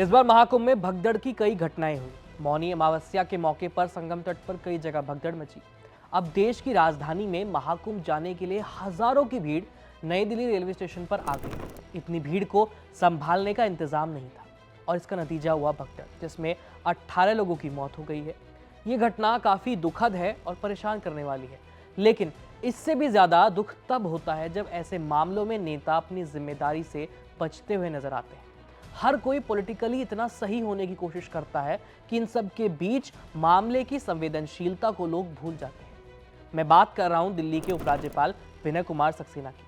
इस बार महाकुंभ में भगदड़ की कई घटनाएं हुई। मौनी अमावस्या के मौके पर संगम तट पर कई जगह भगदड़ मची। अब देश की राजधानी में महाकुंभ जाने के लिए हजारों की भीड़ नई दिल्ली रेलवे स्टेशन पर आ गई। इतनी भीड़ को संभालने का इंतजाम नहीं था और इसका नतीजा हुआ भगदड़, जिसमें 18 लोगों की मौत हो गई है। ये घटना काफी दुखद है और परेशान करने वाली है, लेकिन इससे भी ज्यादा दुख तब होता है जब ऐसे मामलों में नेता अपनी जिम्मेदारी से बचते हुए नजर आते हैं। हर कोई पॉलिटिकली इतना सही होने की कोशिश करता है कि इन सब के बीच मामले की संवेदनशीलता को लोग भूल जाते हैं। मैं बात कर रहा हूं दिल्ली के उपराज्यपाल विनय कुमार सक्सेना की,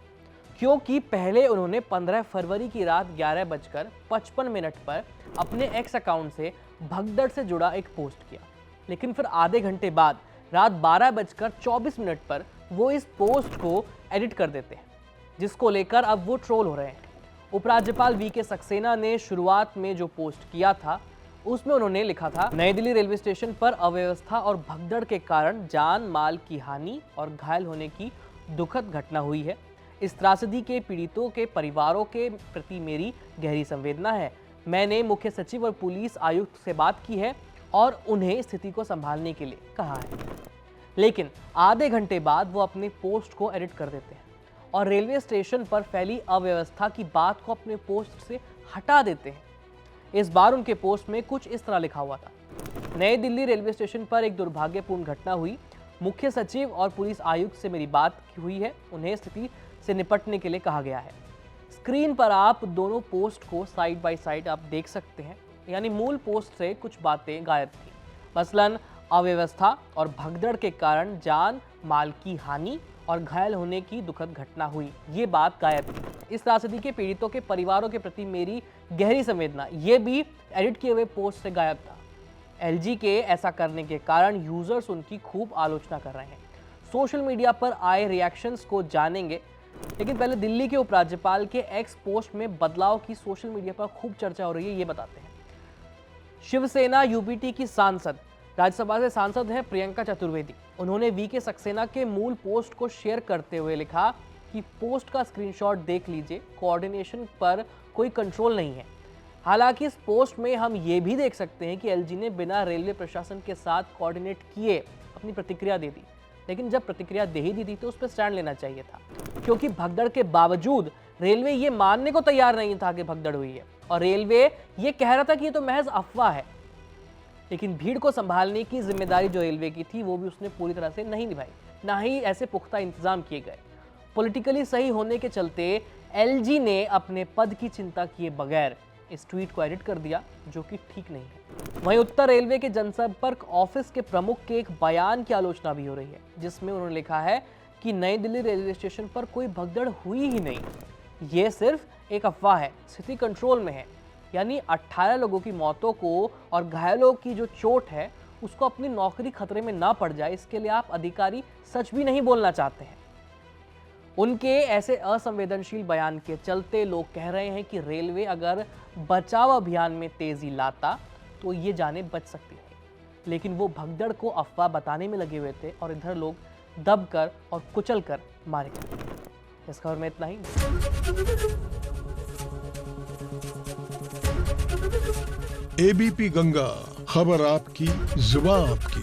क्योंकि पहले उन्होंने 15 फरवरी की रात 11:55 पर अपने एक्स अकाउंट से भगदड़ से जुड़ा एक पोस्ट किया, लेकिन फिर आधे घंटे बाद रात 12:24 पर वो इस पोस्ट को एडिट कर देते हैं, जिसको लेकर अब वो ट्रोल हो रहे हैं। उपराज्यपाल वीके सक्सेना ने शुरुआत में जो पोस्ट किया था उसमें उन्होंने लिखा था, नई दिल्ली रेलवे स्टेशन पर अव्यवस्था और भगदड़ के कारण जान माल की हानि और घायल होने की दुखद घटना हुई है। इस त्रासदी के पीड़ितों के परिवारों के प्रति मेरी गहरी संवेदना है। मैंने मुख्य सचिव और पुलिस आयुक्त से बात की है और उन्हें स्थिति को संभालने के लिए कहा है। लेकिन आधे घंटे बाद वो अपने पोस्ट को एडिट कर देते हैं और रेलवे स्टेशन पर फैली अव्यवस्था की बात को अपने पोस्ट से हटा देते हैं। इस बार उनके पोस्ट में कुछ इस तरह लिखा हुआ था, नई दिल्ली रेलवे स्टेशन पर एक दुर्भाग्यपूर्ण घटना हुई। मुख्य सचिव और पुलिस आयुक्त से मेरी बात हुई है, उन्हें स्थिति से निपटने के लिए कहा गया है। स्क्रीन पर आप दोनों पोस्ट को साइड बाय साइड आप देख सकते हैं, यानी मूल पोस्ट से कुछ बातें गायब थी। मसलन अव्यवस्था और भगदड़ के कारण जान माल की हानि और घायल होने की दुखद घटना हुई, ये बात गायब थी। इस त्रासदी के पीड़ितों के परिवारों के प्रति मेरी गहरी संवेदना, ये भी एडिट किए हुए पोस्ट से गायब था। एलजी के ऐसा करने के कारण यूजर्स उनकी खूब आलोचना कर रहे हैं। सोशल मीडिया पर आए रिएक्शंस को जानेंगे, लेकिन पहले दिल्ली के उपराज्यपाल के एक्स पोस्ट में बदलाव की सोशल मीडिया पर खूब चर्चा हो रही है, ये बताते हैं। शिवसेना यूपीटी की सांसद, राज्यसभा से सांसद हैं प्रियंका चतुर्वेदी, उन्होंने वीके सक्सेना के मूल पोस्ट को शेयर करते हुए लिखा कि पोस्ट का स्क्रीनशॉट देख लीजिए, कोऑर्डिनेशन पर कोई कंट्रोल नहीं है। हालांकि इस पोस्ट में हम ये भी देख सकते हैं कि एलजी ने बिना रेलवे प्रशासन के साथ कोऑर्डिनेट किए अपनी प्रतिक्रिया दे दी, लेकिन जब प्रतिक्रिया दे ही दी थी तो उस पर स्टैंड लेना चाहिए था, क्योंकि भगदड़ के बावजूद रेलवे ये मानने को तैयार नहीं था कि भगदड़ हुई है और रेलवे ये कह रहा था कि ये तो महज अफवाह है। लेकिन भीड़ को संभालने की जिम्मेदारी जो रेलवे की थी वो भी उसने पूरी तरह से नहीं निभाई, ना ही ऐसे पुख्ता इंतजाम किए गए। पॉलिटिकली सही होने के चलते एलजी ने अपने पद की चिंता किए बगैर इस ट्वीट को एडिट कर दिया, जो कि ठीक नहीं है। वहीं उत्तर रेलवे के जनसंपर्क ऑफिस के प्रमुख के एक बयान की आलोचना भी हो रही है, जिसमें उन्होंने लिखा है कि नई दिल्ली रेलवे स्टेशन पर कोई भगदड़ हुई ही नहीं, ये सिर्फ एक अफवाह है, स्थिति कंट्रोल में है। यानी 18 लोगों की मौतों को और घायलों की जो चोट है उसको अपनी नौकरी खतरे में ना पड़ जाए, इसके लिए आप अधिकारी सच भी नहीं बोलना चाहते हैं। उनके ऐसे असंवेदनशील बयान के चलते लोग कह रहे हैं कि रेलवे अगर बचाव अभियान में तेजी लाता तो ये जानें बच सकती थी, लेकिन वो भगदड़ को अफवाह बताने में लगे हुए थे और इधर लोग दबकर और कुचलकर मारे गए। इस खबर में इतना ही। एबीपी गंगा, खबर आपकी, जुबान आपकी।